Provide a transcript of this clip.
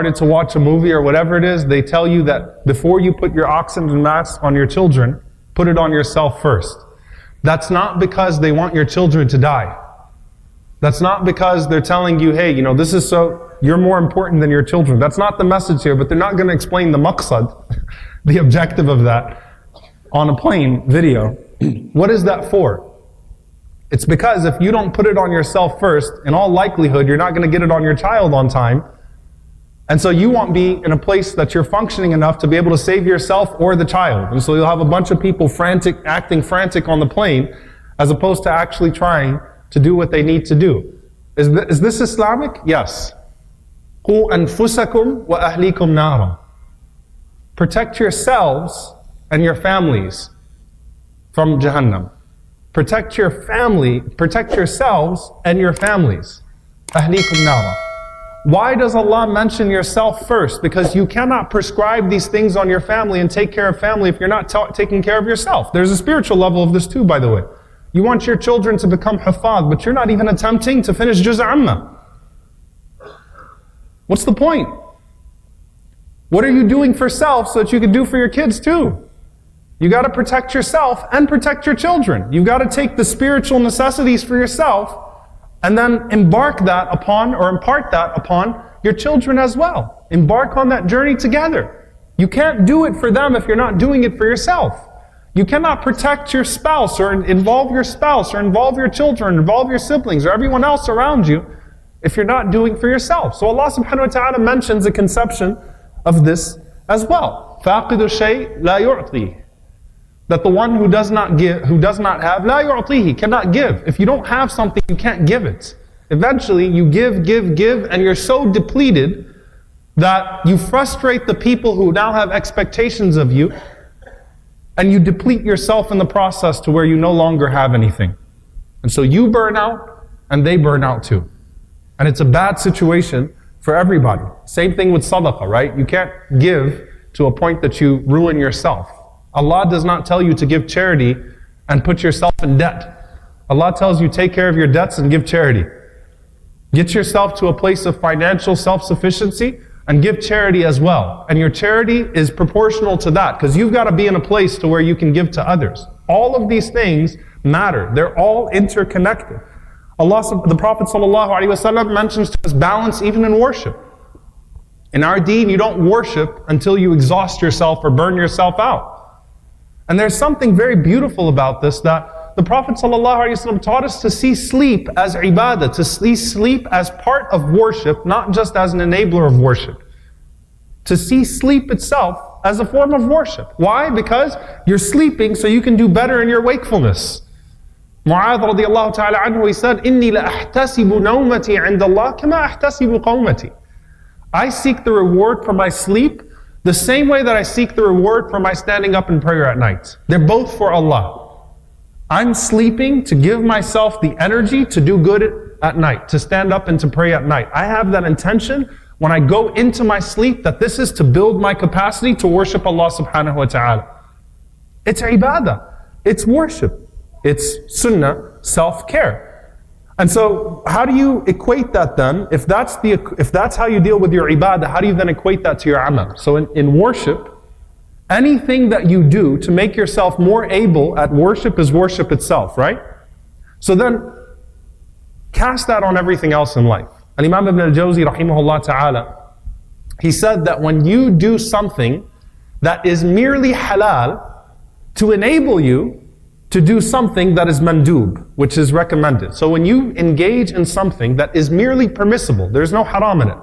started to watch a movie or whatever it is, they tell you that before you put your oxygen mask on your children, put it on yourself first. That's not because they want your children to die. That's not because they're telling you, hey, this is you're more important than your children. That's not the message here, but they're not going to explain the maqsad, the objective of that, on a plain video. What is that for? It's because if you don't put it on yourself first, in all likelihood, you're not going to get it on your child on time. And so you won't be in a place that you're functioning enough to be able to save yourself or the child. And so you'll have a bunch of people acting frantic on the plane, as opposed to actually trying to do what they need to do. Is this Islamic? Yes. قُوا أَنفُسَكُمْ وَأَهْلِيكُمْ نَارًا. Protect yourselves and your families from Jahannam. Protect yourselves and your families. أَهْلِيكُمْ نَارًا. Why does Allah mention yourself first? Because you cannot prescribe these things on your family and take care of family if you're not taking care of yourself. There's a spiritual level of this too, by the way. You want your children to become hufad, but you're not even attempting to finish juz' amma. What's the point? What are you doing for self so that you can do for your kids too? You got to protect yourself and protect your children. You've got to take the spiritual necessities for yourself and then impart that upon your children as well. Embark on that journey together. You can't do it for them if you're not doing it for yourself. You cannot protect your spouse or involve your spouse or involve your children, involve your siblings or everyone else around you if you're not doing for yourself. So Allah subhanahu wa ta'ala mentions the conception of this as well. فَاقِدُ الشَّيْء لَا يُعْطِي. That the one who does not have, لَا يُعْطِيهِ, cannot give. If you don't have something, you can't give it. Eventually, you give, and you're so depleted that you frustrate the people who now have expectations of you, and you deplete yourself in the process to where you no longer have anything. And so you burn out, and they burn out too. And it's a bad situation for everybody. Same thing with sadaqah, right? You can't give to a point that you ruin yourself. Allah does not tell you to give charity and put yourself in debt. Allah tells you take care of your debts and give charity. Get yourself to a place of financial self-sufficiency and give charity as well. And your charity is proportional to that, because you've got to be in a place to where you can give to others. All of these things matter. They're all interconnected. The Prophet ﷺ mentions to us balance even in worship. In our deen, you don't worship until you exhaust yourself or burn yourself out. And there's something very beautiful about this, that the Prophet ﷺ taught us to see sleep as ibadah, to see sleep as part of worship, not just as an enabler of worship. To see sleep itself as a form of worship. Why? Because you're sleeping so you can do better in your wakefulness. Mu'adh radiallahu ta'ala anhu, he said, إِنِّي لَأَحْتَسِبُ نَوْمَتِي عِنْدَ اللَّهِ كَمَا أَحْتَسِبُ قَوْمَتِي. I seek the reward for my sleep the same way that I seek the reward for my standing up in prayer at night. They're both for Allah. I'm sleeping to give myself the energy to do good at night, to stand up and to pray at night. I have that intention when I go into my sleep that this is to build my capacity to worship Allah subhanahu wa ta'ala. It's ibadah. It's worship. It's sunnah, self-care. And so, how do you equate that then? If that's how you deal with your ibadah, how do you then equate that to your amal? So in worship, anything that you do to make yourself more able at worship is worship itself, right? So then, cast that on everything else in life. And Imam Ibn al-Jawzi rahimahullah ta'ala, he said that when you do something that is merely halal to enable you to do something that is mandub, which is recommended. So when you engage in something that is merely permissible, there's no haram in it,